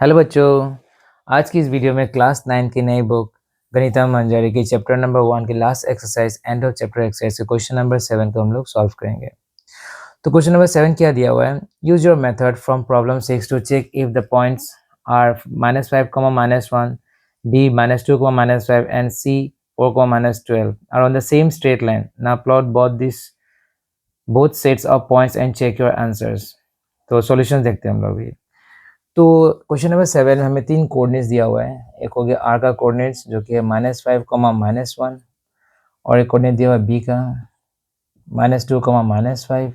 Hello बच्चों, आज की इस वीडियो में क्लास 9 की नई बुक गणितम मंजरी की चैप्टर नंबर 1 की last exercise end of chapter exercise के क्वेश्चन नंबर 7 को हम लोग सॉल्व करेंगे। तो क्वेश्चन नंबर 7 क्या दिया हुआ है, use your method from problem 6 to check if the points are -5, -1, b -2, -5 and c 4, -12 are on the same straight line. Now plot both sets of points and check your answers. तो solution देखते हैं हम लोग भी। तो question number 7 में हमें 3 coordinates दिया हुआ है। एक हो गया r का कोऑर्डिनेट्स जो कि है -5, -1 और एक कोऑर्डिनेट दिया हुआ है b का -2, -5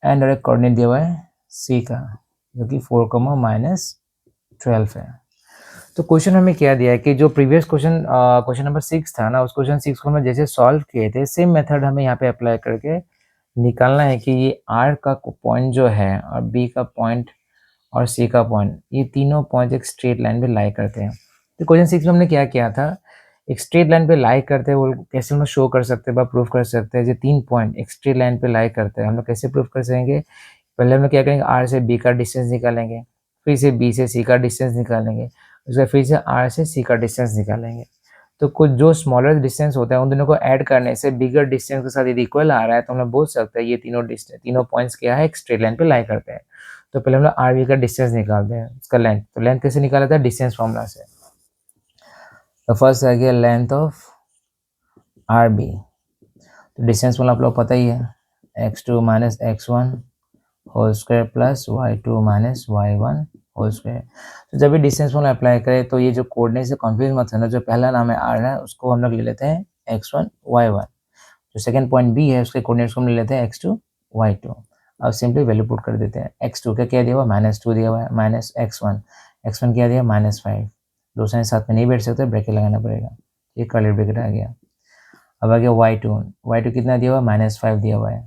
एंड और एक कोऑर्डिनेट दिया हुआ है c का जो कि 4, -12 है। तो क्वेश्चन हमें क्या दिया है कि जो प्रीवियस क्वेश्चन नंबर 6 था ना, उस क्वेश्चन 6 को हम जैसे सॉल्व किए थे, सेम मेथड हमें यहाँ पे अप्लाई करके निकालना है कि ये r का पॉइंट जो है और b का पॉइंट और सी का पॉइंट, ये तीनों पॉइंट एक स्ट्रेट लाइन पे लाई करते हैं। तो क्वेश्चन 6 में हमने क्या किया था, एक स्ट्रेट लाइन पे लाई करते हैं, वो कैसे हम लोग शो कर सकते हैं, प्रूफ कर सकते हैं। जो 3 पॉइंट एक स्ट्रेट लाइन पे लाई करते हैं, हम लोग कैसे प्रूफ कर सकेंगे। पहले हम लोग क्या करेंगे, आर से बी का डिस्टेंस निकालेंगे, फिर से बी से सी का डिस्टेंस निकालेंगे, उसके बाद फिर से आर से सी का डिस्टेंस निकालेंगे। तो कुछ जो स्मॉलर डिस्टेंस होता है उन दोनों को ऐड करने से बिगर डिस्टेंस के साथ यदि इक्वल आ रहा है तो हम लोग बोल सकते हैं ये तीनों पॉइंट्स क्या है, एक स्ट्रेट लाइन पे लाई करते हैं। तो पहले हम लोग आर बी का डिस्टेंस निकालते हैं, उसका लेंथ। तो लेंथ कैसे निकाला था, डिस्टेंस फॉर्मूला से। तो फर्स्ट आ गया लेंथ ऑफ आर बी। तो डिस्टेंस फॉर्मूला आप लोग पता ही है, x2 - x1 whole square plus y2 - y1 whole square. तो जब भी डिस्टेंस फॉर्मूला अप्लाई करें तो ये जो कोऑर्डिनेट से कंफ्यूज मत होना, जो पहला नाम है आर है उसको हम लोग ले लेते हैं x1 y1, जो सेकंड पॉइंट बी है उसके कोऑर्डिनेट्स को हम ले लेते हैं x2 y2। अब सिंपली वैल्यू पुट कर देते हैं। x2 का क्या दिया हुआ, -2 दिया हुआ है, माइनस x1 क्या दिया, -5। दो साइन साथ में नहीं बैठ सकते, ब्रैकेट लगाना पड़ेगा, ये कर्ली ब्रैकेट आ गया। अब आ गया y2 कितना दिया हुआ, -5 दिया हुआ है,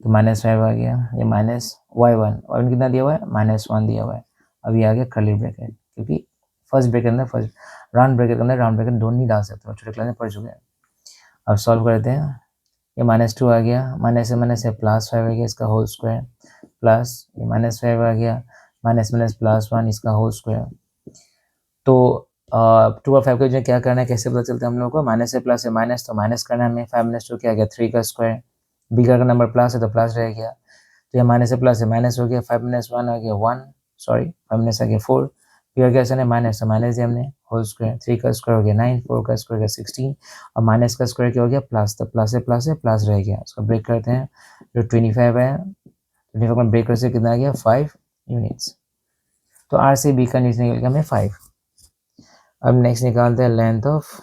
तो -5 आ गया। ये माइनस y1 कितना दिया हुआ है, -1 दिया हुआ है। अब ये आ गया कर्ली ब्रैकेट, क्योंकि फर्स्ट ब्रैकेट अंदर फर्स्ट राउंड ब्रैकेट के अंदर राउंड ब्रैकेट दोनों नहीं डाल सकते, छोटे क्लास में पढ़ चुके हैं। अब सॉल्व करते हैं। ये -2 आ गया, माइनस से +5 आ गया, इसका होल स्क्वायर, प्लस ये -5 आ गया, माइनस +1 इसका होल स्क्वायर। तो 2 और 5 के क्या करना है, कैसे पता चलता है हम लोग को, माइनस से प्लस है माइनस, तो माइनस करना है हमें। 5 - 2 क्या आ गया, 3 का स्क्वायर। बी का नंबर प्लस है तो प्लस रह गया, तो ये माइनस से प्लस है माइनस हो गया। 5 - 1 आ गया 1, सॉरी 5 आ गया 4। फिर क्या है माइनस, तो माइनस दिया हमने, होल स्क्वायर। 3 का स्क्वायर हो गया 9, 4 का स्क्वायर हो गया 16 और माइनस का स्क्वायर क्या हो गया, प्लस। तो प्लस है प्लस रह गया। इसको ब्रेक करते हैं, जो 25 है 25 में ब्रेक करते कितना आ गया, 5 यूनिट्स। तो आर से बी का नीचे निकल गया हमें 5। अब नेक्स्ट निकालते हैं लेंथ ऑफ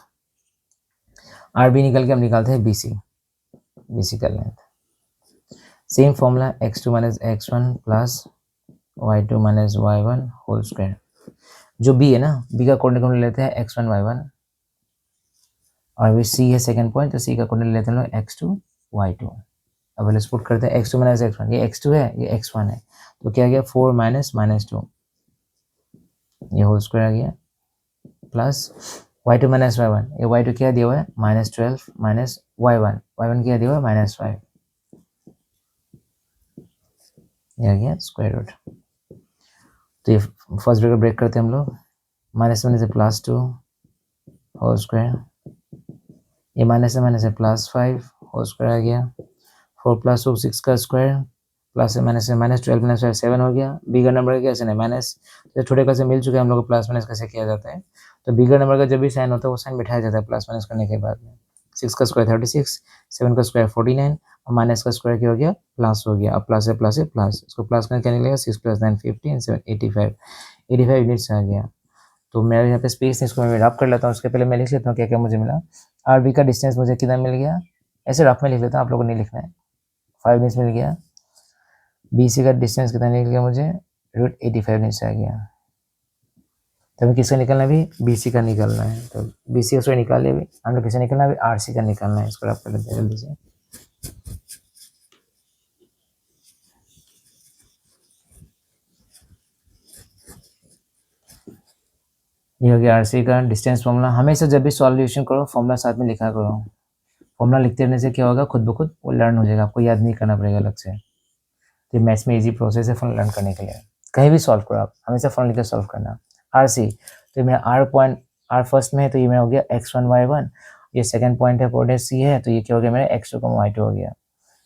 आर बी, निकल के हम निकालते हैं बी सी का length. Same formula x2 - x1 plus y2 - y1 whole square. जो b है ना, b का कोऑर्डिनेट हम लेते हैं x1 y1 और भी c है सेकंड पॉइंट, तो c का कोऑर्डिनेट लेते हैं लोग x2 y2। अब लेट्स पुट करते हैं x2 - x1, ये x2 है ये x1 है, तो क्या आ गया 4 - -2, ये होल स्क्वायर आ गया, प्लस y2 - y1, ये y2 क्या दिया हुआ है, -12 y1 क्या दिया हुआ है, -5, ये आ गया स्क्वायर रूट। तो ये फर्स्ट ब्रैकेट ब्रेक करते हैं हम लोग, -1 से +2 होल स्क्वायर, ये माइनस से +5 होल स्क्वायर आ गया। 4 + 2 6 का स्क्वायर, प्लस से -12 - 5 7 हो गया। बिगर नंबर का कैसे नहीं माइनस, तो छोटे क्लास से मिल चुके हैं हम लोग को प्लस माइनस कैसे किया जाता है। तो बिगर नंबर का जब भी साइन होता है वो साइन बिठाया जाता है प्लस माइनस करने के बाद में। 6 का स्क्वायर 36, 7 का स्क्वायर 49 और माइनस का स्क्वायर क्या हो गया, प्लस हो गया। अब प्लस है प्लस, इसको प्लस करके क्या निकलेगा, 6 + 9 15 7 85 यूनिट्स आ गया। तो मेरे यहाँ पे स्पेस है, इसको मैं रफ कर लेता हूँ। उसके पहले मैं लिख लेता हूँ क्या क्या मुझे मिला। आर बी का डिस्टेंस मुझे कितना मिल गया, ऐसे रफ में लिख लेता हूँ, आप लोगों को नहीं लिखना है। 5 यूनिट्स मिल गया। बी सी का डिस्टेंस कितना निकल गया मुझे, √85 यूनिट्स आ गया। तो हमें किसका निकलना है, अभी बी सी का निकलना है। तो बी सी का निकाल लिया, अभी हम लोग किसका निकलना है, अभी आर सी का निकलना है। इसको रफ कर लेते हैं जल्दी से। ये हो गया आर सी का डिस्टेंस फॉर्मूला। हमेशा जब भी सॉल्यूशन करो फॉर्मूला साथ में लिखा करो। फॉर्मूला लिखते रहने से क्या होगा, खुद ब खुद वो लर्न हो जाएगा, आपको याद नहीं करना पड़ेगा अलग से। तो मैथ्स में इजी प्रोसेस है फॉर्मूला लर्न करने के लिए। कहीं भी सॉल्व करो आप, हमेशा फॉर्मूला लेकर सॉल्व करना। आर सी, तो मेरा आर पॉइंट, आर फर्स्ट में है तो ये मेरा हो गया x1 y1, ये सेकंड पॉइंट है कोऑर्डिनेट सी है तो ये क्या हो गया मेरा x2 y2 हो गया।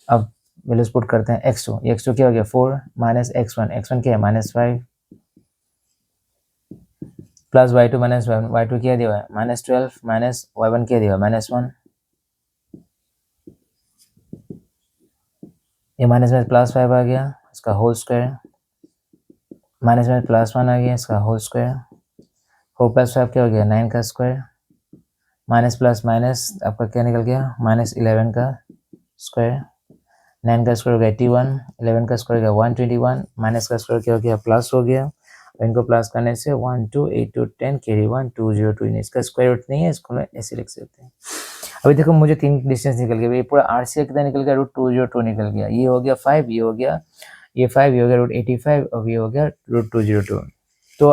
अब वैल्यूज पुट करते हैं, x2, ये x2 क्या हो गया 4 माइनस x1 क्या है -5 प्लस y2 माइनस y2 क्या दिया हुआ है -12 माइनस y1 क्या दिया हुआ है -1, ये माइनस में +5 आ गया इसका होल स्क्वायर, माइनस में +1 आ गया इसका होल स्क्वायर, 4 + 5 क्या हो गया 9 का स्क्वायर, माइनस प्लस माइनस आपका क्या निकल गया -11 का स्क्वायर, 9 का स्क्वायर हो गया 81, 11 का स्क्वायर हो गया 121, माइनस का स्क्वायर क्या हो गया प्लस हो गया, इनको प्लस करने से 1 2 8 2 10 कैरी 1 2 0 2, इसका स्क्वायर रूट नहीं है, इसको मैं ऐसे लिख सकते हैं। अभी देखो मुझे 3 डिस्टेंस निकल गया, ये पूरा आर सी कितना निकल गया √202 निकल गया, ये हो गया 5, ये हो गया ये 5, ये हो गया √85 और ये हो गया √202। तो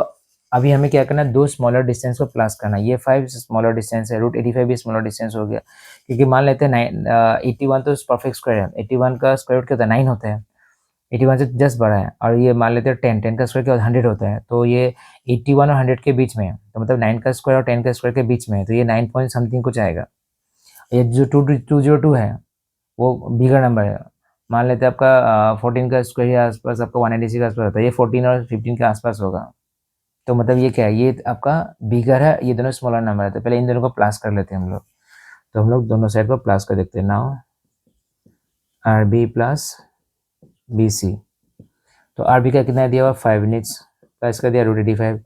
अभी हमें क्या करना है, दो स्मॉलर डिस्टेंस को प्लस करना है, ये 5 स्मॉलर डिस्टेंस है, √85 भी स्मॉलर डिस्टेंस हो गया, क्योंकि मान लेते हैं 81 तो परफेक्ट स्क्वायर है, 81 का स्क्वायर रूट क्या होता है 9 होता है, 81 से जस्ट बड़ा है, और ये मान लेते हैं 10 का स्क्वायर क्या होता है 100 होता है, तो ये 81 और 100 के बीच में है, तो मतलब 9 का स्क्वायर और 10 का स्क्वायर के बीच में है, तो ये 9 पॉइंट समथिंग कुछ आएगा। ये जो 202 है वो बिगर नंबर है, मान लेते हैं आपका 14 का स्क्वायर के आसपास आपका 186 के आसपास होता है, ये 14 और 15 के आसपास होगा, तो मतलब ये क्या है, ये आपका बिगर है, ये दोनों स्मॉलर नंबर है, तो पहले इन दोनों को प्लस कर लेते हैं हम लोग, तो हम लोग दोनों साइड को प्लस कर देखते हैं। Now R B plus B C, तो आर बी का कितना दिया हुआ 5 यूनिट्स, प्लस कर दिया √85,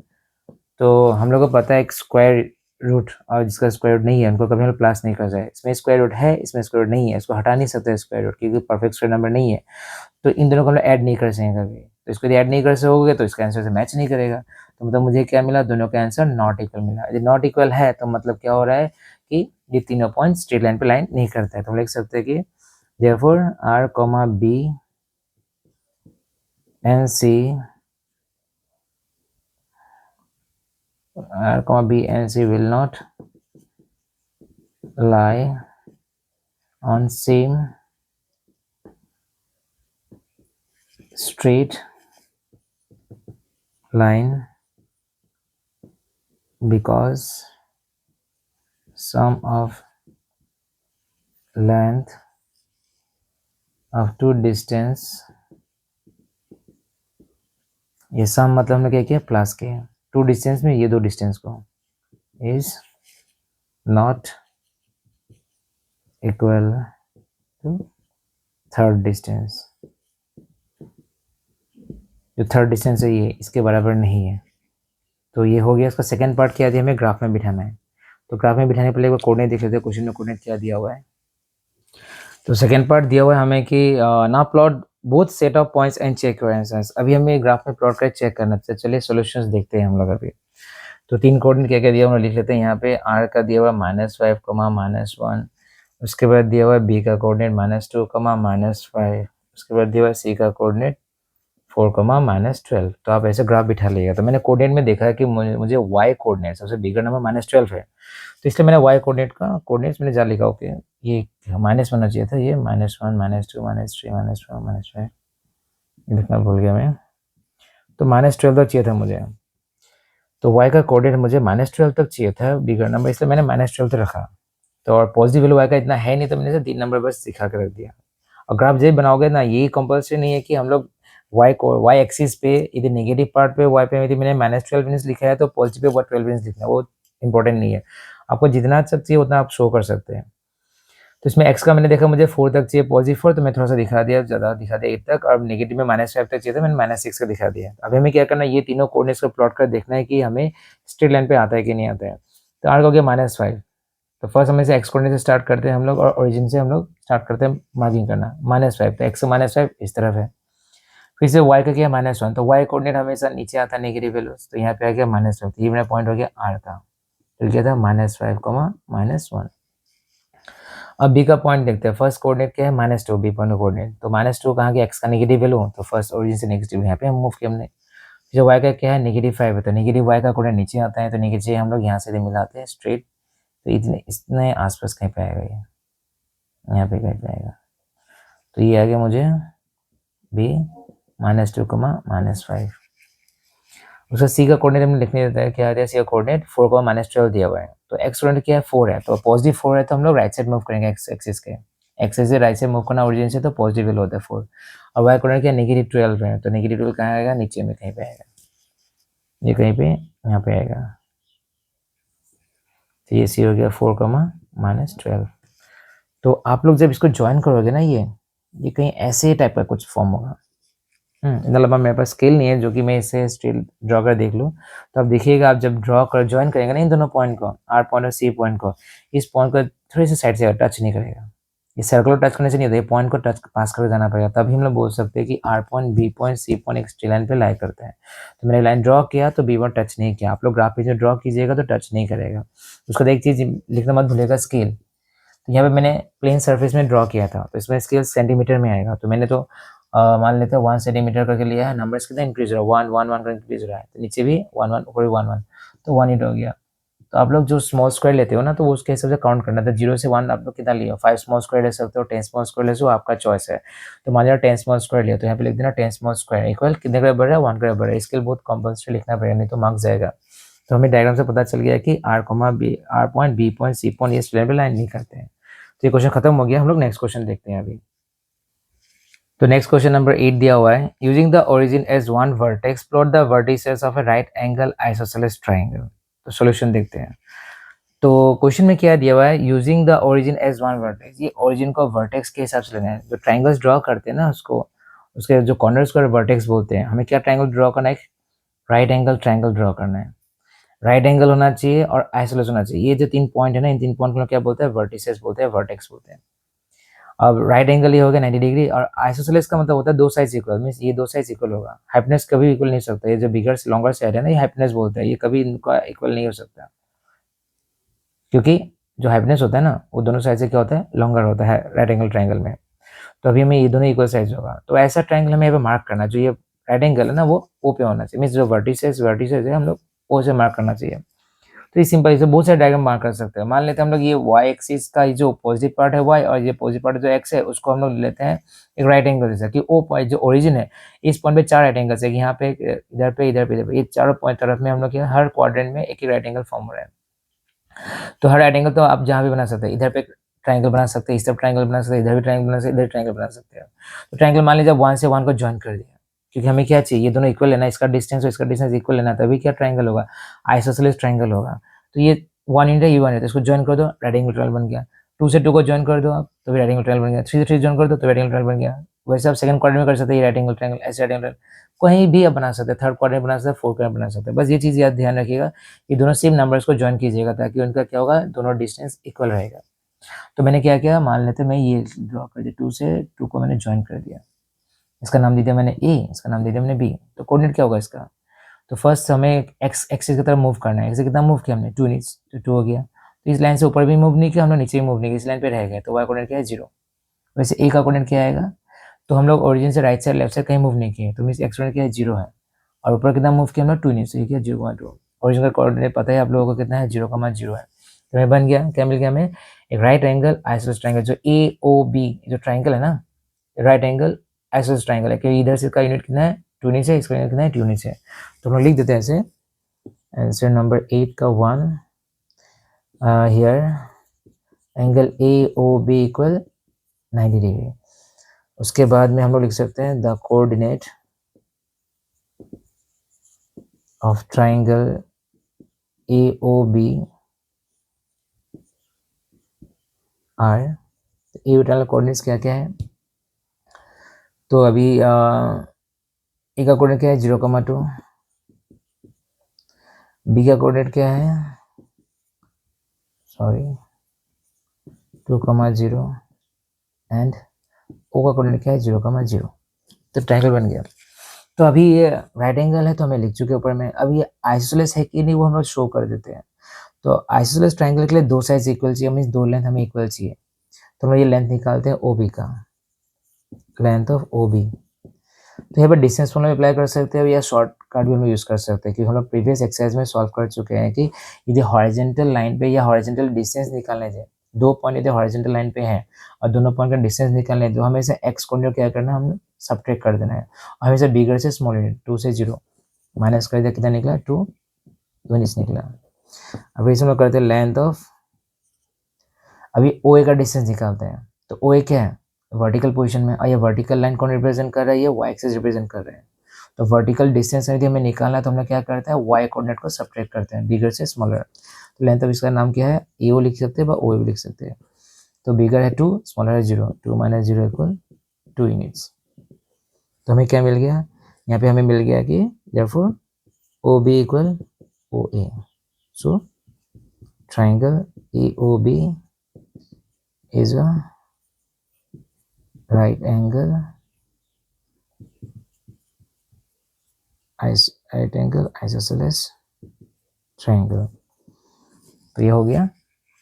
तो हम लोग को पता है एक स्क्वायर रूट और जिसका स्क्वायर रूट नहीं है उनको कभी हम लोग प्लस नहीं कर सकते, इसमें स्क्वायर रूट है इसमें स्क्वायर रूट नहीं है, इसको हटा नहीं सकते स्क्वायर रूट क्योंकि परफेक्ट स्क्वायर नंबर नहीं है, तो इन दोनों को हम लोग ऐड नहीं कर सकेंगे कभी, तो इसको यदि ऐड नहीं कर सकोगे तो इसका आंसर से मैच नहीं करेगा, तो मतलब मुझे क्या मिला, दोनों का आंसर नॉट इक्वल मिला। यदि नॉट इक्वल है तो मतलब क्या हो रहा है कि ये तीनों पॉइंट स्ट्रेट लाइन पे लाइन नहीं करता है, तो हम लिख सकते हैं कि therefore R comma B and C, R, B and C will not lie on same straight line because sum of length of two distance, ये सम मतलब हमने क्या किया प्लस किया, टू डिस्टेंस में ये दो डिस्टेंस को is not equal to third distance, जो थर्ड डिस्टेंस है ये इसके बराबर नहीं है, तो ये हो गया। इसका सेकंड पार्ट क्या दिया हमें, ग्राफ में बिठाना है, तो ग्राफ में बिठाने के लिए कोऑर्डिनेट देख लेते हैं, क्वेश्चन में कोऑर्डिनेट क्या दिया हुआ है। तो सेकंड पार्ट दिया हुआ है हमें कि ना plot both set of points and check your answers, अभी हमें ग्राफ में प्लॉट कर चेक करना है, चलिए सॉल्यूशंस देखते हैं हम लोग अभी। तो तीन कोऑर्डिनेट क्या क्या दिया हुआ लिख लेते हैं, यहाँ पे r का दिया हुआ -5, -1, उसके बाद दिया हुआ b का कोऑर्डिनेट -2, -5, उसके बाद दिया हुआ c का कोऑर्डिनेट 4, -12, तो आप ऐसे ग्राफ बिठा लीजिएगा। तो मैंने कोऑर्डिनेट में देखा है कि मुझे y कोऑर्डिनेट सबसे बिगर नंबर -12 है, तो इसलिए मैंने y कोऑर्डिनेट का कोऑर्डिनेट्स मैंने जा लिखा, ओके ये माइनस होना चाहिए था, ये -1 -2 -3 -4 -5 लिखना भूल गया मैं, तो -12 तक चाहिए था मुझे, तो y का कोऑर्डिनेट मुझे -12 तक चाहिए था बिगर नंबर, इसलिए मैंने -12 तक रखा। तो और पॉजिटिव वैल्यू y का इतना है नहीं, तो मैंने 3 नंबर बस दिखा के रख दिया। और ग्राफ जब बनाओगे ना, ये कंपल्सरी नहीं है कि हम लोग y को y एक्सिस पे इधर नेगेटिव पार्ट पे y पे यदि मैंने -12 यूनिट्स लिखा है तो पॉजिटिव पे 12 यूनिट्स लिखना है, वो इंपॉर्टेंट नहीं है, आपको जितना सब चाहिए उतना आप शो कर सकते हैं। तो इसमें x का मैंने देखा मुझे 4 तक चाहिए, पॉजिटिव 4, तो मैं थोड़ा सा दिखा दिया, ज़्यादा दिखा दिया 8 तक, और नेगेटिव में -5 तक चाहिए था, मैंने -6 का दिखा दिया। अभी हमें क्या करना है, ये तीनों कोऑर्डिनेट्स को प्लॉट कर देखना है कि हमें स्ट्रेट लाइन पे आता है कि नहीं आता है। तो r का हो गया -5, तो फर्स्ट हम इसे x कोऑर्डिनेट से स्टार्ट करते हैं हम लोग, और ओरिजिन से हम लोग स्टार्ट करते हैं मार्किंग करना -5, तो x से -5 इस तरफ है। फिर से y का किया -1, तो y कोऑर्डिनेट हमेशा नीचे आता है नेगेटिव वैल्यूज, तो यहाँ पे आ गया -5, तो ये मेरा पॉइंट हो गया r का, तो क्या था -5, -1। अब b का पॉइंट देखते हैं, फर्स्ट कोऑर्डिनेट क्या है -2, b पॉइंट कोऑर्डिनेट, तो -2 कहाँ गया, x का नेगेटिव वैल्यू, तो फर्स्ट ओरिजिन से नेगेटिव यहाँ पे हम मूव किया हमने। जो y का क्या है -5 है, तो नेगेटिव y का कोऑर्डिनेट नीचे आता है, तो नीचे हम लोग यहाँ से मिलाते हैं स्ट्रेट, तो इतने आसपास कहीं पे आएगा, ये यहाँ पे कहीं पे आएगा, तो ये आ गया मुझे b -2, -5। उसका सी का कोऑर्डिनेट हमें लिखने देता है, क्या आता है सी का कोऑर्डिनेट 4 को -12 दिया हुआ है, तो एक्स कोऑर्डिनेट क्या है 4 है, तो पॉजिटिव 4 है तो हम लोग राइट साइड मूव करेंगे एक्स एक्सिस के, एक्सिस से राइट साइड मूव करना ओरिजिन से, तो पॉजिटिव वैल्यू होता है 4, और वाई कोऑर्डिनेट क्या -12 है, तो -12 कहाँ आएगा, नीचे में कहीं पे आएगा, ये कहीं पे यहाँ पे आएगा, तो ये सी हो गया 4 -12। तो आप लोग जब इसको ज्वाइन करोगे ना, ये कहीं ऐसे टाइप का कुछ फॉर्म होगा। इतना लंबा मेरे पास स्केल नहीं है जो कि मैं इसे स्टिल ड्रॉ कर देख लूँ, तो आप देखिएगा, आप जब ड्रॉ कर ज्वाइन करेंगे ना इन दोनों पॉइंट को, आर पॉइंट और सी पॉइंट को, इस पॉइंट को थोड़ी सी साइड से टच नहीं करेगा, ये सर्कल टच करने से नहीं होता, ये पॉइंट को टच पास करके जाना पड़ेगा, तभी हम लोग बोल सकते हैं कि R point, B point, C point एक स्ट्रेट लाइन पे लाई करते हैं। तो मैंने लाइन ड्रॉ किया तो बी पॉइंट टच नहीं किया, आप लोग ग्राफ पे जो ड्रॉ कीजिएगा तो टच नहीं करेगा। उसका एक चीज़ लिखना मत भूलिएगा, स्केल, तो यहाँ पे मैंने प्लेन सरफेस में ड्रॉ किया था, तो इसमें स्केल सेंटीमीटर में आएगा, तो मैंने तो मान लेते हैं 1 सेंटीमीटर करके लिया है, नंबर्स कितना इंक्रीज हो रहा है, 1 1 1 का इंक्रीज हो रहा है, तो नीचे भी 1 1 ऊपर भी 1 1, तो 1 हिट हो गया। तो आप लोग जो स्मॉल स्क्वायर लेते हो ना, तो वो उसके हिसाब से काउंट करना था, 0 से 1 आप लोग कितना लिया, 5 स्मॉल स्क्वायर ले सकते हो, 10 स्मॉल स्क्वायर ले सकते हो, आपका चॉइस है। तो मान लिया 10 स्मॉल स्क्वायर लिया, तो यहाँ पे लिख देना 10 स्मॉल स्क्वायर इक्वल कितने का बराबर है, 1 का बराबर है, स्केल बहुत कंपल्सरी लिखना पड़ेगा, नहीं तो मार्क्स जाएगा। तो हमें डायग्राम से पता चल गया कि R B, R point, B point, C point ये स्ट्रेट लाइन नहीं करते हैं। तो ये क्वेश्चन खत्म हो गया, हम लोग नेक्स्ट क्वेश्चन देखते हैं अभी। तो नेक्स्ट क्वेश्चन नंबर 8 दिया हुआ है, using the origin as one vertex plot the vertices of a right angle isosceles triangle. तो सॉल्यूशन देखते हैं। तो क्वेश्चन में क्या दिया हुआ है, using the origin as one vertex, ये ओरिजिन को वर्टेक्स के हिसाब से लेना है, जो ट्रायंगल्स ड्रॉ करते हैं ना उसको, उसके जो कॉर्नर्स को वर्टेक्स बोलते हैं। हमें क्या ट्रायंगल ड्रॉ करना है, राइट एंगल ट्रायंगल ड्रॉ करना है, राइट एंगल होना चाहिए और आइसोलेस होना चाहिए, ये जो 3 पॉइंट है ना, इन 3 पॉइंट को क्या बोलते हैं, वर्टिसेस बोलते हैं, वर्टेक्स बोलते हैं। अब राइट एंगल ये हो गया 90 डिग्री, और आइसोसेलेस का मतलब होता है दो साइड इक्वल, मींस ये दो साइड इक्वल होगा, हाइपनेस कभी इक्वल नहीं हो सकता, ये जो बिगर से लॉन्गर साइड है ना, ये हाइपनेस बोलते हैं, ये कभी इनका इक्वल नहीं हो सकता, क्योंकि जो हाइपनेस होता है ना वो दोनों साइड से क्या होता है, लॉन्गर होता है राइट एंगल ट्रायंगल में, तो अभी हमें ये दोनों इक्वल साइज होगा, तो ऐसा ट्रायंगल हमें यहाँ पे मार्क करना, जो ये राइट एंगल है ना वो ओ पे होना चाहिए, मीन्स जो वर्टिसेस वर्टिसेस है हम लोग ओ से मार्क करना चाहिए। तो ये सिंपल, इसे बहुत सारे डायग्राम मार्क कर सकते हैं। मान लेते हैं हम लोग ये वाई एक्सिस का जो पॉजिटिव पार्ट है वाई, और ये पॉजिटिव पार्ट जो एक्स है उसको हम लोग लेते हैं एक राइट एंगल जैसा, कि ओ पॉइंट जो ओरिजिन है इस पॉइंट पे 4 राइट एंगल्स है, यहाँ पे इधर पे इधर पे इधर पे, ये चारों पॉइंट तरफ में हम लोग हर क्वाड्रेंट में एक ही राइट एंगल फॉर्म हो रहा है। तो हर राइट एंगल तो आप जहाँ भी बना सकते हैं, इधर पे ट्रायंगल बना सकते हैं, इस तरफ ट्रायंगल बना सकते हैं, इधर भी ट्रायंगल बना सकते हैं, इधर ट्रायंगल बना सकते हैं। तो ट्रायंगल मान लीजिए 1 से 1 को ज्वाइन कर दिया, क्योंकि हमें क्या चाहिए, ये दोनों इक्वल लेना, इसका डिस्टेंस और इसका डिस्टेंस इक्वल लेना, तभी क्या ट्रायंगल होगा, आइसोसेलेस ट्रायंगल होगा। तो ये 1 इंटू ये 1 है, तो इसको ज्वाइन कर दो, राइट एंगल ट्रायंगल बन गया। 2 से 2 को ज्वाइन कर दो आप, तो भी राइट एंगल ट्रायंगल बन गया। 3 से 3 ज्वाइन कर दो तो राइट एंगल ट्रायंगल बन गया। वैसे आप सेकंड क्वाड्रेंट में कर सकते हैं, ये राइट एंगल ट्रायंगल, ऐसे राइट एंगल कहीं भी आप बना सकते हैं, थर्ड क्वाड्रेंट बना सकते हैं, फोर्थ क्वाड्रेंट बना सकते हैं। बस ये चीज़ याद ध्यान रखिएगा, ये दोनों सेम नंबर्स को ज्वाइन कीजिएगा, ताकि उनका क्या होगा, दोनों डिस्टेंस इक्वल रहेगा। तो मैंने क्या किया, मान लेते मैं ये ड्रॉ कर दिया, 2 से 2 को मैंने ज्वाइन कर दिया, इसका नाम दे दिया मैंने ए, इसका नाम दे दिया मैंने बी। तो कोऑर्डिनेट क्या होगा इसका, तो फर्स्ट हमें एक्स एक्सिस की तरफ मूव करना है, एक्स कितना मूव किया हमने 2 इंच, तो 2 हो गया। तो इस लाइन से ऊपर भी मूव नहीं किया, हम लोग नीचे भी मूव नहीं किया, इस लाइन पे रह गए, तो वाई कोऑर्डिनेट क्या है 0। वैसे ए का कोऑर्डिनेट क्या आएगा, तो हम लोग ओरिजिन से राइट साइड लेफ्ट साइड कहीं मूव नहीं किए, तो मीन्स एक्स कोऑर्डिनेट क्या है 0 है, और ऊपर कितना मूव किया हम लोग 2 इंच, तो ये क्या 0,2। ओरिजिन का कोऑर्डिनेट पता है आप लोगों को कितना है, 0,0 है। तो हमें बन गया, क्या मिल गया हमें, एक राइट एंगल आइसोसेलेस ट्रायंगल, जो ए ओ बी जो ट्रायंगल है ना, राइट एंगल आइसोसेलेस ट्रायंगल है, क्योंकि इधर से इसका यूनिट कितना है 2 इंच है, इसका यूनिट कितना है 2 इंच है। तो हम लोग लिख देते हैं ऐसे, आंसर नंबर 8 का 1 here angle A O B equal 90 degree. उसके बाद में हम लोग लिख सकते हैं the coordinate of triangle A O B are. A triangle coordinates क्या क्या है, तो अभी ए का कोऑर्डिनेट क्या है 0,2, बी का कोऑर्डिनेट क्या है, सॉरी 2,0, एंड ओ का कोऑर्डिनेट क्या है 0,0। तो ट्रायंगल बन गया। तो अभी ये राइट एंगल है तो हमें लिख चुके ऊपर में, अब ये आइसोसेलेस है कि नहीं वो हम लोग शो कर देते हैं। तो आइसोसेलेस ट्रायंगल के लिए दो साइड्स इक्वल चाहिए, मीन्स दो लेंथ हमें इक्वल चाहिए, तो हम ये लेंथ निकालते हैं ओ बी का, लेंथ ऑफ ओ बी। तो यहाँ पर डिस्टेंस फॉर्मूला अप्लाई कर सकते हैं या शॉर्टकट भी हम यूज़ कर सकते हैं, क्योंकि हम लोग प्रीवियस एक्सरसाइज में सॉल्व कर चुके हैं कि यदि हॉरिजॉन्टल लाइन पे या हॉरिजॉन्टल डिस्टेंस निकालने जाए, दो पॉइंट यदि हॉरिजॉन्टल लाइन पे है और दोनों पॉइंट का डिस्टेंस निकालने, तो हमेशा एक्स कोऑर्डिनेट क्या करना है, हम सब्ट्रैक्ट कर देना है, और हमेशा बिगर से स्मॉल यूनिट 2 से 0, माइनस कर दिया, कितना निकला 2 यूनिट्स निकला। अभी इसमें लोग करते हैं लेंथ ऑफ, अभी ओ ए का डिस्टेंस निकालते हैं। तो ओ ए क्या है, वर्टिकल पोजीशन में, और ये वर्टिकल लाइन कौन रिप्रेजेंट कर रहा है, ये वाई एक्सिस रिप्रेजेंट कर रहे हैं। तो वर्टिकल डिस्टेंस यदि हमें निकालना है तो हम लोग क्या करते हैं, वाई कोऑर्डिनेट को सब्ट्रैक्ट करते हैं बिगर से स्मॉलर। तो लेंथ ऑफ इसका नाम क्या है, ए ओ लिख सकते हैं व ओ ए भी लिख सकते हैं। तो बिगर है 2, स्मॉलर है 0, 2 माइनस 0 इक्वल 2 यूनिट्स। तो हमें क्या मिल गया, यहाँ पे हमें मिल गया कि therefore OB equal OA। So triangle AOB is a right angle isosceles triangle। तो ये हो गया,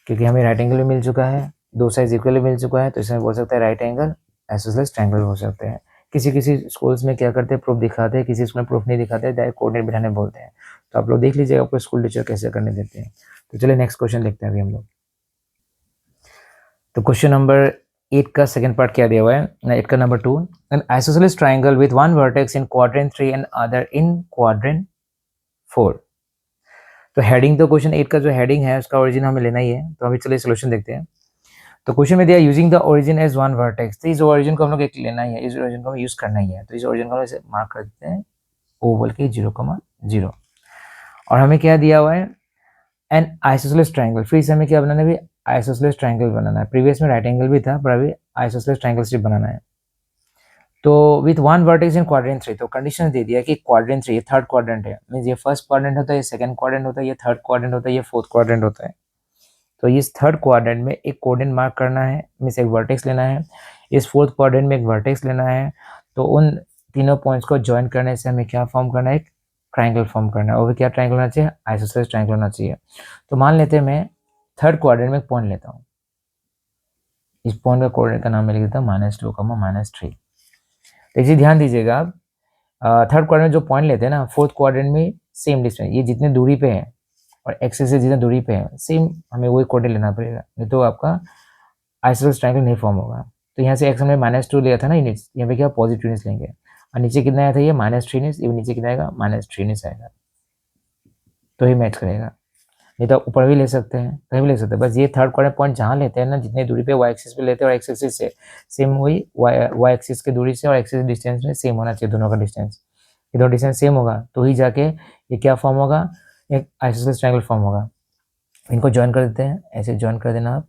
क्योंकि हमें राइट एंगल भी मिल चुका है, दो साइड इक्वली मिल चुका है, तो इसमें बोल सकते हैं राइट एंगल आइसोसेलेस ट्रायंगल हो सकते हैं। किसी किसी स्कूल्स में क्या करते हैं, प्रूफ दिखाते हैं, किसी स्कूल में प्रूफ नहीं दिखाते, डायरेक्ट कोऑर्डिनेट बिठाने बोलते हैं। तो आप लोग देख लीजिएगा आपको स्कूल टीचर कैसे करने देते हैं। तो चलिए नेक्स्ट क्वेश्चन देखते हैं अभी हम लोग। तो क्वेश्चन नंबर 8 का सेकंड पार्ट क्या दिया हुआ है, 8 का number 2, N isosceles triangle with one vertex in quadrant 3 and other in quadrant 4। तो हेडिंग, तो क्वेश्चन 8 का जो हेडिंग है उसका ओरिजिन हमें लेना ही है। तो अभी चलिए सोल्यूशन देखते हैं। तो क्वेश्चन में दिया using the origin as one vertex. तो इस ओरिजिन को हम लोग एक लेना ही है, इस ओरिजिन को हमें यूज करना ही है। तो इस ओरिजिन को हम ऐसे मार्क कर देते हैं ओवल के 0,0। और हमें क्या दिया हुआ है, एन आइसोसेलेस ट्रायंगल। फिर से हमें क्या बनाना है, अभी आइसोसेलेस ट्रायंगल बनाना है। प्रीवियस में राइट एंगल भी था, पर अभी आइसोसेलेस ट्रायंगल सिर्फ बनाना है। तो with one vertex in quadrant 3, तो कंडीशन दे दिया कि क्वाड्रेंट 3, ये थर्ड क्वाड्रेंट है, मींस ये फर्स्ट क्वाड्रेंट होता है, ये सेकंड क्वाड्रेंट होता है, ये थर्ड क्वाड्रेंट होता है, ये फोर्थ क्वाड्रेंट होता है। तो इस थर्ड क्वाड्रेंट में एक कोऑर्डिनेट मार्क करना है, मींस एक वर्टेक्स लेना है। इस फोर्थ क्वाड्रेंट में एक वर्टेक्स लेना है। तो उन तीनों पॉइंट्स को ज्वाइन करने से हमें क्या फॉर्म करना है, एक ट्रायंगल फॉर्म करना है। और वो क्या ट्रायंगल होना चाहिए, आइसोसेलेस ट्रायंगल होना चाहिए। तो मान लेते हैं मैं थर्ड क्वाड्रेंट में एक पॉइंट लेता हूँ, इस पॉइंट का कोऑर्डिनेट का नाम मैं लिख देता हूँ -2, -3। तो इसे ध्यान दीजिएगा आप, थर्ड क्वाड्रेंट में जो पॉइंट लेते हैं ना, फोर्थ क्वाड्रेंट में सेम डिस्टेंस, ये जितने दूरी पे है और एक्सिस से जितने दूरी पे है, सेम हमें वही कोऑर्डिनेट लेना पड़ेगा, नहीं तो आपका आइसोसेलेस ट्रायंगल नहीं फॉर्म होगा। तो यहाँ से एक्स हमने -2 लिया था ना यूनिट्स, यहाँ पे क्या पॉजिटिव यूनिट्स लेंगे। और नीचे कितना आया था, ये -3 यूनिट्स, ये नीचे कितना आएगा, -3 यूनिट्स आएगा। तो ये मैच करेगा, नहीं तो ऊपर भी ले सकते हैं, कहीं भी ले सकते हैं। बस ये थर्ड क्वाड्रेंट पॉइंट जहाँ लेते हैं ना, जितनी दूरी पे वाई एक्सिस पे लेते हैं और एक्स एक्सिस से सेम, वही वाई एक्सिस की दूरी से और एक्सिस डिस्टेंस में सेम होना चाहिए, दोनों का डिस्टेंस। ये दोनों डिस्टेंस सेम होगा तो ही जाके ये क्या फॉर्म होगा, एक आइसोसेलेस ट्रायंगल फॉर्म होगा। इनको ज्वाइन कर देते हैं, ऐसे ज्वाइन कर देना आप,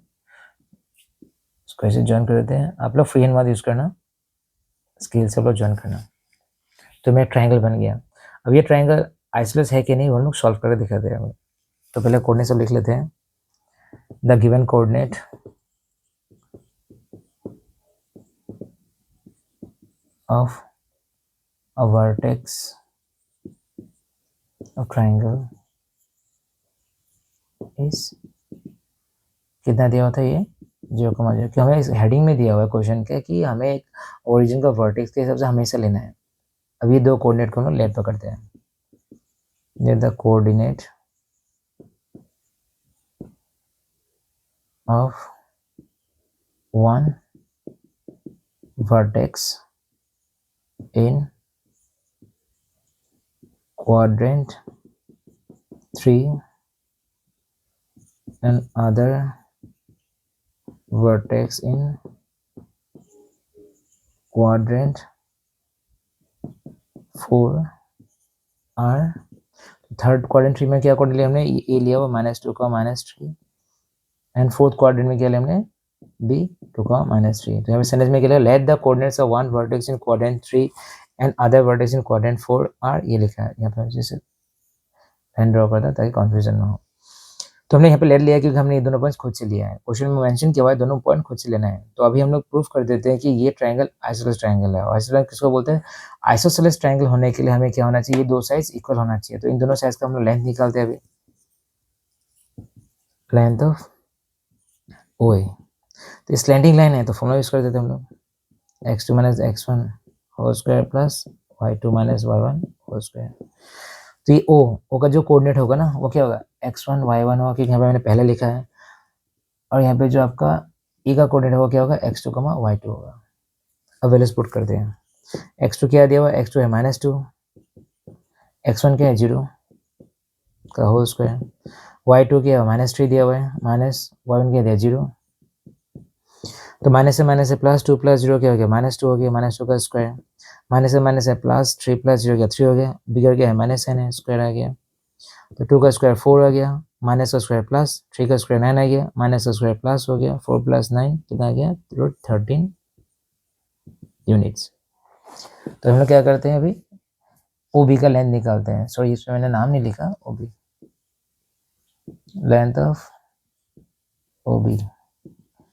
इसको ऐसे ज्वाइन कर देते हैं। आप लोग फ्री हैंड मत यूज करना, स्केल से आप लोग ज्वाइन करना। तो मेरा ट्रायंगल बन गया। अब ये ट्रायंगल आइसोसेलेस है कि नहीं वो हम लोग सॉल्व करके दिखाते हैं। तो पहले कोऑर्डिनेट सब लिख लेते हैं। The given coordinate of a vertex of triangle is, कितना दिया हुआ था ये 0,0, कि हमें इस हेडिंग में दिया हुआ है क्वेश्चन के कि हमें एक ओरिजिन का वर्टेक्स के हिसाब से हमेशा लेना है। अब ये दो कोऑर्डिनेट को हम लोग लेट पकड़ते हैं। ये the coordinate of one vertex in quadrant 3 and other vertex in quadrant 4 are, third quadrant 3 में क्या कोऑर्डिनेट लिया हमने, ए लिया हुआ -2 का -3, एंड फोर्थ क्वाड्रेंट में क्या लिया हमने, बी 2 का -3। तो यहाँ पे सेंटेंस में क्या लिया, let the coordinates of one vertex in quadrant 3 and other vertex in quadrant 4 are, ये लिखा है। यहाँ पे जैसे पेन ड्रॉ करता ताकि कन्फ्यूजन ना हो। तो हमने यहाँ पे लेट लिया क्योंकि हमने ये दोनों पॉइंट्स खुद से लिया है, क्वेश्चन में मेंशन किया हुआ है दोनों पॉइंट खुद से लेना है। तो अभी हम लोग प्रूफ कर देते हैं कि ये ट्रायंगल आइसोसेलेस ट्रायंगल है। और आइसोसेलेस किसको बोलते हैं, आइसोसेलेस ट्रायंगल होने के लिए हमें क्या होना चाहिए, दो साइड्स इक्वल होना चाहिए। तो इन दोनों साइड्स का हम लोग लेंथ निकालते हैं अभी, लेंथ ऑफ OA। तो इस स्लैंडिंग लाइन है तो फॉर्मूला यूज कर देते हैं हम लोग, x2 - x1 whole square plus y2 - y1 whole square. तो ये ओ का जो कोऑर्डिनेट होगा ना वो क्या होगा, x1 y1 होगा, क्योंकि यहाँ पे मैंने पहले लिखा है। और यहाँ पे जो आपका ए का कोऑर्डिनेट होगा क्या होगा, x2, y2 होगा। अब वैल्यूज पुट करते हैं। x2 क्या दिया हुआ है, x2 है -2, x1 क्या है 0 का होल स्क्वायर, y2 क्या है -3 दिया हुआ है, माइनस y1 क्या दिया 0, तो माइनस से प्लस 2 प्लस 0 क्या हो गया -2 हो गया, -2 का स्क्वायर, माइनस से प्लस 3 प्लस 0 क्या 3 हो गया, बिगड़ गया है -n है, स्क्वायर आ गया, तो 2 का स्क्वायर 4 आ गया, माइनस का स्क्वायर प्लस 3 का स्क्वायर 9 आ गया, माइनस का स्क्वायर प्लस हो गया, 4 + 9 कितना आ गया √13 यूनिट्स। तो हम लोग क्या करते हैं अभी OB का लेंथ निकालते हैं, सॉरी इसमें मैंने नाम नहीं लिखा, OB length of OB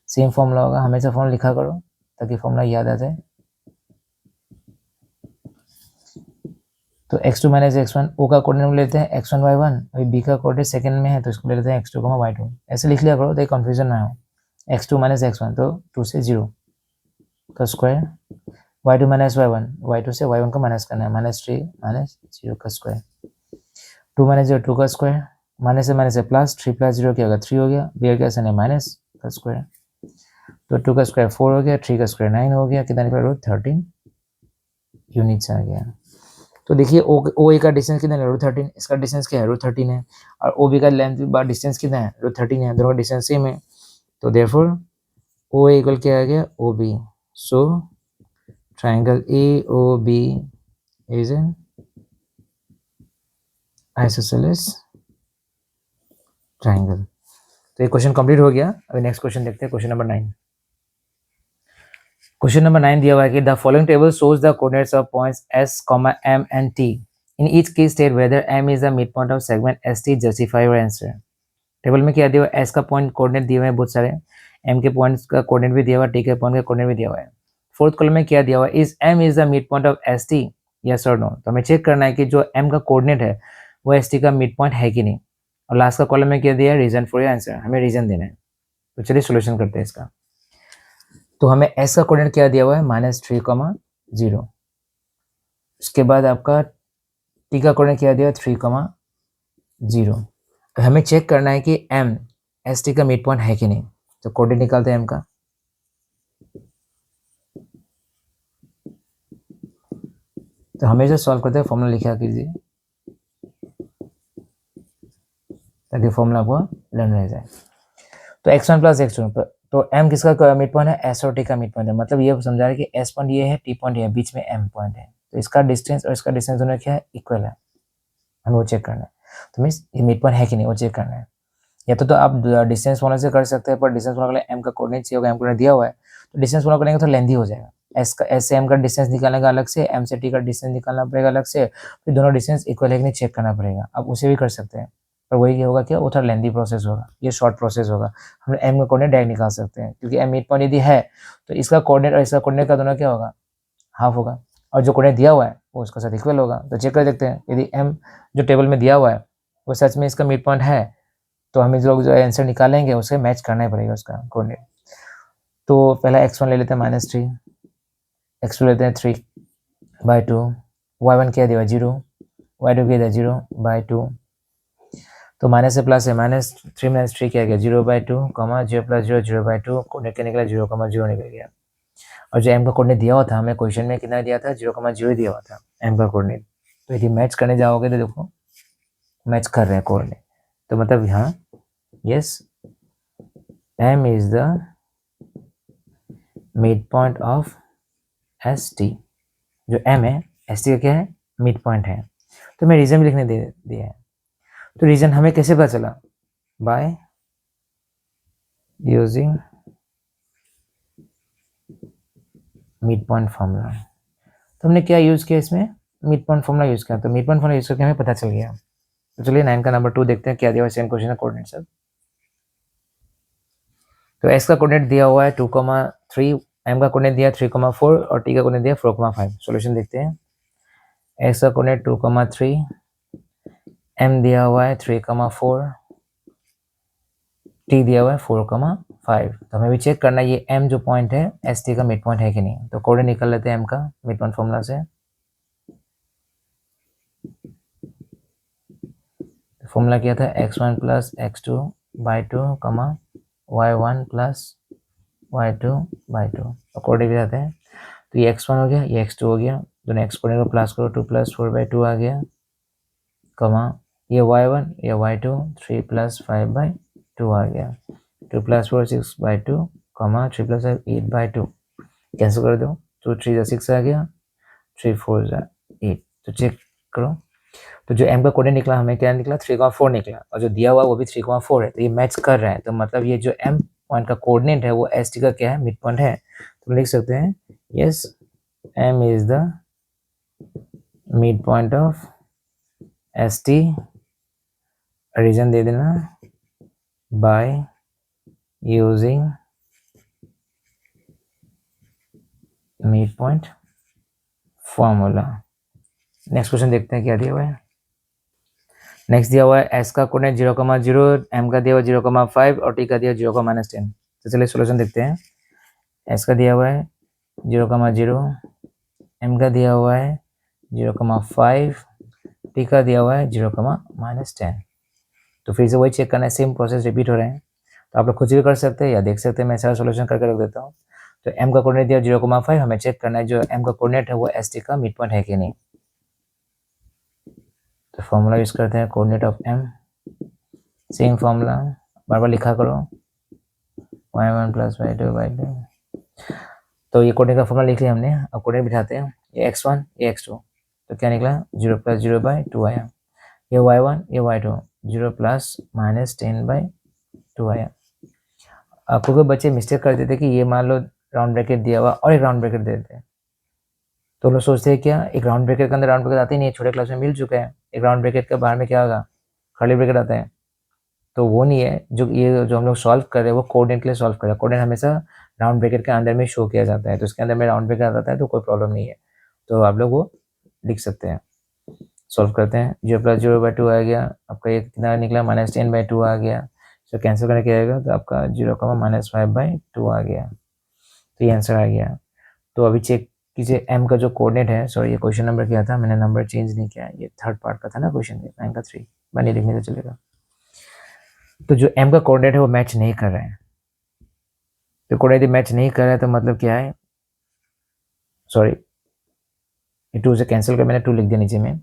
same formula होगा, हमेशा फॉर्मूला लिखा करो ताकि फॉर्मूला याद आ जाए। तो x2 - x1 O का कोऑर्डिनेट लेते हैं x1 y1, अभी B का कोऑर्डिनेट सेकंड में है तो इसको ले लेते हैं x2 y2, ऐसे लिख लिया करो ताकि कंफ्यूजन ना हो। x2 - x1 तो 2 से 0 का स्क्वायर, y2 - y1 y2 से y1 को माइनस करना है, -3 - 0 का स्क्वायर, 2 - 0 2 का स्क्वायर, माइनस से प्लस 3 + 0 क्या होगा 3 हो गया, बी का साइन है माइनस का स्क्वायर, तो 2 का स्क्वायर 4 हो गया, 3 का स्क्वायर 9 हो गया, कितना निकला 13 यूनिट्स आ गया। तो देखिए ओ ए का डिस्टेंस कितना है √13, इसका डिस्टेंस क्या है √13 है, और ओ बी का लेंथ बार डिस्टेंस कितना है √13 है, दोनों का डिस्टेंस सेम है, तो देयरफॉर ओ ए इक्वल क्या आ गया O B, so triangle A O B is an isosceles triangle. तो ये क्वेश्चन कंप्लीट हो गया। अभी नेक्स्ट क्वेश्चन देखते हैं, क्वेश्चन नंबर 9। क्वेश्चन नंबर 9 दिया हुआ है कि the following table shows the coordinates of points S, M and T। In each case state whether M is the mid point of segment ST, justify your answer. Table में क्या दिया हुआ है, S का पॉइंट कोऑर्डिनेट दिए हुए हैं बहुत सारे, M के पॉइंट्स का कोऑर्डिनेट भी दिया हुआ है, T के पॉइंट का कोऑर्डिनेट भी दिया हुआ है। फोर्थ कॉलम में क्या दिया हुआ है, is M is the mid point of ST, yes और नो। तो हमें चेक करना है कि जो M का कोऑर्डिनेट है वो ST का मिड पॉइंट है कि नहीं। और लास्ट का कॉलम में क्या दिया है, रीजन फॉर योर आंसर, हमें रीजन देना है। तो चलिए सोल्यूशन करते हैं इसका। तो हमें S का कोऑर्डिनेट क्या दिया हुआ है -3, 0। उसके बाद आपका T का कोऑर्डिनेट क्या दिया है 3, 0। तो हमें चेक करना है कि M ST का मिड पॉइंट है कि नहीं। तो कोऑर्डिनेट निकालते हैं M का। तो हमेशा सॉल्व करते हैं फॉर्मूला लिखा कीजिए ताकि फॉर्मूला आपको लर्न रह जाए। तो x1 + x2, तो M किसका मिड पॉइंट है, S और T का मिड पॉइंट है, मतलब ये समझा रहे कि S पॉइंट ये है, T पॉइंट ये है, बीच में M पॉइंट है, तो इसका डिस्टेंस और इसका डिस्टेंस दोनों क्या है इक्वल है, हमें वो चेक करना है। तो मीन्स ये मिड पॉइंट है कि नहीं वो चेक करना है। या तो आप डिस्टेंस फॉर्मूला से कर सकते हैं, पर डिस्टेंस फॉर्मूला के लिए M का कोऑर्डिनेट चाहिए होगा, M कोऑर्डिनेट दिया हुआ है, तो डिस्टेंस फॉर्मूला करेंगे तो लेंथी हो जाएगा। S से M का डिस्टेंस निकालने का अलग से, M से T का डिस्टेंस निकालना पड़ेगा अलग से, फिर दोनों डिस्टेंस इक्वल है कि नहीं चेक करना पड़ेगा। आप उसे भी कर सकते हैं, पर वही क्या होगा, क्या वो थोड़ा लेंथी प्रोसेस होगा, ये शॉर्ट प्रोसेस होगा। हम M का कोऑर्डिनेट डायरेक्ट निकाल सकते हैं, क्योंकि M मिड पॉइंट यदि है तो इसका कोऑर्डिनेट और इसका कोऑर्डिनेट का दोनों क्या होगा, हाफ होगा, और जो कोऑर्डिनेट दिया हुआ है वो उसका साथ इक्वल होगा। तो चेक कर देखते हैं, यदि M जो टेबल में दिया हुआ है वो सच में इसका मिड पॉइंट है, तो हमें जो आंसर निकालेंगे उसे मैच करना ही पड़ेगा उसका कोऑर्डिनेट। तो पहला x1 ले लेते हैं -3, x2 लेते हैं 3/2, y1 क्या दिया 0, y2 क्या दिया 0/2, तो माइनस से प्लस है, -3 - 3 क्या गया 0/2, 0 + 0 0/2, कोऑर्डिनेट क्या निकला 0, 0 निकल गया। और जो M का कोऑर्डिनेट दिया हुआ था हमें क्वेश्चन में कितना दिया था 0, 0 दिया हुआ था M का कोऑर्डिनेट। तो यदि मैच करने जाओगे तो देखो मैच कर रहे हैं कोऑर्डिनेट, तो मतलब यहाँ yes M is the mid point of ST। जो M है ST का क्या है मिड पॉइंट है। तो मैं रीजन भी लिखने दिया है। तो रीजन हमें कैसे पता चला, bye using mid point formula. तो हमने क्या यूज किया इसमें, मिड पॉइंट फॉर्मूला यूज किया, तो मिड पॉइंट फॉर्मूला यूज करके हमें पता चल गया। तो चलिए 9 का नंबर 2 देखते हैं क्या दिया हुआ है, सेम क्वेश्चन है कोऑर्डिनेट सब। तो S का कोऑर्डिनेट दिया हुआ है 2, 3, M का कोऑर्डिनेट दिया 3, 4 और T का कोऑर्डिनेट दिया 4, 5। सॉल्यूशन देखते हैं। S का कोऑर्डिनेट 2, 3, M दिया हुआ है 3, 4, T दिया हुआ है 4, 5। तो हमें भी चेक करना है ये M जो पॉइंट है ST का मिड पॉइंट है कि नहीं। तो कोऑर्डिनेट निकाल लेते हैं M का मिड पॉइंट फॉर्मूला से। फॉर्मूला क्या था x1 + x2/2, y1 + y2/2। Coordinate जाते हैं, तो ये x1 हो गया, ये x2 हो गया, दोनों एक्सपोनेंट को प्लस करो, 2 + 4/2 आ गया, कमा ये y1 ये y2 3 + 5/2 आ गया, 2 + 4 6/2 कमा 3 + 5 8/2 कैंसिल कर दो, 2 3 6 आ गया, 3 4 8। तो चेक करो, तो जो m का कोऑर्डिनेट निकला हमें क्या निकला 3,4 निकला, और जो दिया हुआ वो भी 3,4 है, तो ये मैच कर रहा है। तो मतलब ये जो m पॉइंट का कोऑर्डिनेट है वो st का क्या है, मिड पॉइंट है। तो लिख सकते हैं yes m is the mid point of st, reason दे देना by using mid point formula. Next question देखते हैं क्या दिया हुआ है। नेक्स्ट दिया हुआ है s का कोऑर्डिनेट 0,0, m का दिया हुआ 0,5 और t का दिया 0,-10। तो चलिए सॉल्यूशन देखते हैं। s का दिया हुआ है 0,0, m का दिया हुआ है 0,5, t का दिया हुआ है 0,-10। तो फिर से वही चेक करना है, सेम प्रोसेस रिपीट हो रहे हैं। तो आप लोग खुद से भी कर सकते हैं या देख सकते हैं, मैं सारा सॉल्यूशन करके रख देता हूँ। तो m का कोऑर्डिनेट दिया 0,5, हमें चेक करना है जो m का कोऑर्डिनेट है वो st का मिड पॉइंट है कि नहीं। तो फॉर्मूला यूज करते हैं coordinate of m, same formula बार बार लिखा करो, y1 + y2/2। तो ये कोऑर्डिनेट का फॉर्मूला लिख लिया हमने, अब कोऑर्डिनेट बिठाते हैं, ये x1 ये x2, तो क्या निकला 0 + 0/2 आया, ये y1 ये y2 0 ± 10/2 आया। आपको कोई बच्चे मिस्टेक कर देते कि ये मान लो राउंड ब्रैकेट दिया हुआ और एक राउंड ब्रैकेट दे देते हैं, तो लोग सोचते हैं क्या एक राउंड ब्रैकेट के अंदर राउंड ब्रैकेट आते ही नहीं है, छोटे क्लास में मिल चुका है। एक राउंड ब्रैकेट के बाहर में क्या होगा, कर्ली ब्रैकेट आता है। तो वो नहीं है, जो ये जो हम लोग सॉल्व कर रहे हैं वो कोऑर्डिनेट के लिए सॉल्व कर रहे हैं। कोऑर्डिनेट हमेशा राउंड ब्रैकेट के अंदर में शो किया जाता है, तो इसके अंदर में राउंड ब्रैकेट आता है तो कोई प्रॉब्लम नहीं है, तो आप लोग वो लिख सकते हैं। सॉल्व करते हैं, 0 + 0/2 आ गया, आपका ये कितना निकला -10/2 आ गया। तो कैंसिल करने क्या आएगा, तो आपका 0,-5/2 आ गया। तो ये आंसर आ गया। तो अभी चेक कीजिए m का जो कोऑर्डिनेट है, सॉरी ये क्वेश्चन नंबर क्या था, मैंने नंबर चेंज नहीं किया, ये थर्ड पार्ट का था ना क्वेश्चन, 9 का 3 बनी लिखने से चलेगा। तो जो m का कोऑर्डिनेट है वो मैच नहीं कर रहा है, तो कोऑर्डिनेट मैच नहीं कर रहा है तो मतलब क्या है, सॉरी ये 2 से कैंसिल कर मैंने 2 लिख दिया नीचे में,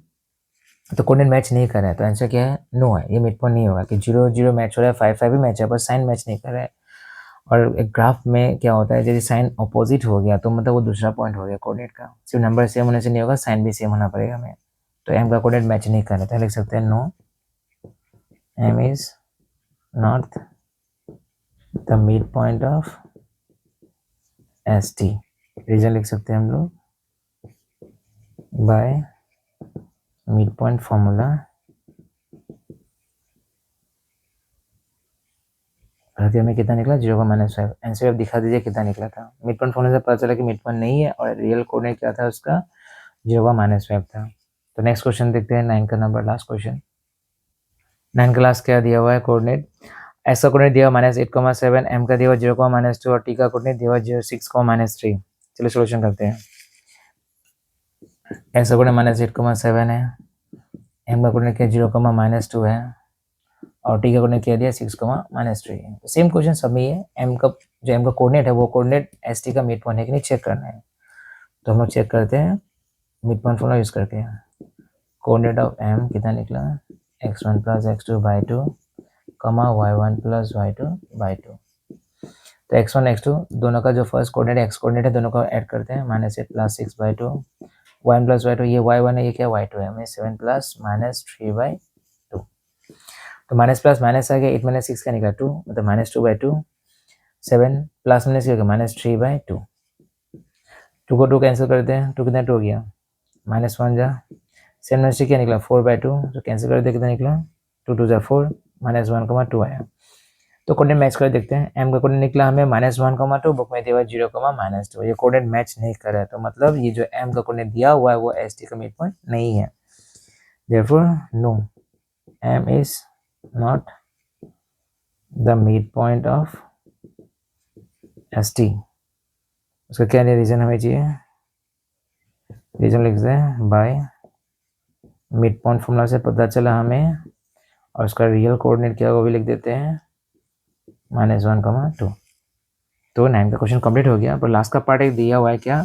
तो कोऑर्डिनेट मैच नहीं कर रहा है, तो आंसर क्या है, नो है, ये मिड पॉइंट नहीं होगा कि 0 0 मैच हो रहा है, 5 5 भी मैच है, पर साइन मैच नहीं कर रहा है। और एक ग्राफ में क्या होता है, जैसे साइन अपोजिट हो गया तो मतलब वो दूसरा पॉइंट हो गया कोऑर्डिनेट का, सिर्फ नंबर सेम होने से नहीं होगा, साइन भी सेम होना पड़ेगा हमें। तो m का कोऑर्डिनेट मैच नहीं कर रहा है, लिख सकते हैं no m is not the mid point of st। Reason लिख सकते हैं हम लोग बाय मिड पॉइंट फॉर्मूला। हमें कितना निकला 0,-5। आंसर अब दिखा दीजिए कितना निकला था। मिड पॉइंट फॉर्मूला से पता चला कि मिड पॉइंट नहीं है और रियल कोऑर्डिनेट क्या था उसका 0,-5 था। तो नेक्स्ट क्वेश्चन देखते हैं, 9 का नंबर लास्ट क्वेश्चन। 9 क्लास क्या दिया हुआ है कोऑर्डिनेट, एस का कोऑर्डिनेट दिया हुआ -8,7, m का दिया हुआ 0,-2 और t का कोऑर्डिनेट दिया हुआ 6,-3। चलिए सॉल्यूशन करते हैं। एस का कोऑर्डिनेट -8,7 है, m का कोऑर्डिनेट क्या 0,-2 है और t का कोऑर्डिनेट क्या दिया 6,-3 है। तो सेम क्वेश्चन सब में है, m का जो m का कोऑर्डिनेट है वो कोऑर्डिनेट st का मिड पॉइंट है कि नहीं चेक करना है। तो हम लोग चेक करते हैं मिड पॉइंट फॉर्मूला यूज करके। कोऑर्डिनेट ऑफ m कितना निकला, x1 + x2/2 y1 + y2/2। तो x1 x2 दोनों का जो फर्स्ट कोऑर्डिनेट x कोऑर्डिनेट है दोनों को ऐड करते हैं, -8 + 6/2 y1 + y2, ये y1 है ये क्या y2 है, हमें 7 + -3/2। तो माइनस प्लस माइनस आ गया, 8 - 6 का निकला 2, मतलब -2/2, 7 प्लस माइनस क्या होगा -3/2। 2 को 2 कैंसिल करते हैं, 2 कितना 2 हो गया -1 जा, 7 - 3 क्या निकला 4/2, तो कैंसिल कर दे कितना निकला 2 2 जा 4 -1,2 आया। तो कोऑर्डिनेट मैच कर देखते हैं, m का कोऑर्डिनेट निकला हमें -1,2, बुक में दिया हुआ 0,-2, ये कोऑर्डिनेट मैच नहीं कर रहा है, तो मतलब ये जो m का कोऑर्डिनेट दिया हुआ है वो st का मिड पॉइंट नहीं है। Therefore no, m is not the midpoint of st। उसका क्या रीजन हमें चाहिए, रीजन लिख दें बाय मिड पॉइंट फॉर्मूला से पता चला हमें, और उसका रियल कोऑर्डिनेट क्या वो भी लिख देते हैं -1,2। तो 9 का क्वेश्चन कंप्लीट हो गया, पर लास्ट का पार्ट एक दिया हुआ है क्या,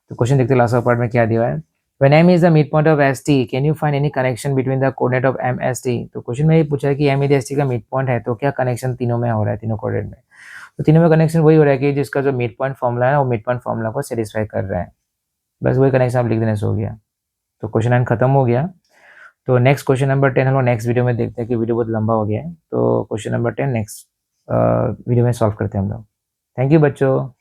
तो क्वेश्चन देखते हैं लास्ट का पार्ट में क्या दिया हुआ है। When M is the midpoint of ST, can you find any connection between the coordinate of M ST? तो क्वेश्चन में ये पूछा है कि M यदि ST का मिड पॉइंट है तो क्या कनेक्शन तीनों में हो रहा है, तीनों कोऑर्डिनेट में? तो तीनों में कनेक्शन वही हो रहा है कि जिसका जो मिड पॉइंट फॉर्मूला है वो मिड पॉइंट फॉर्मूला को सेटिस्फाई कर रहा है, बस वही कनेक्शन आप लिख देने से हो गया। तो क्वेश्चन 9 खत्म हो गया। तो नेक्स्ट क्वेश्चन नंबर 10 हम लोग नेक्स्ट वीडियो में देखते हैं कि वीडियो बहुत लंबा हो गया है, तो क्वेश्चन नंबर 10 नेक्स्ट वीडियो में सॉल्व करते हैं हम लोग। थैंक यू बच्चों।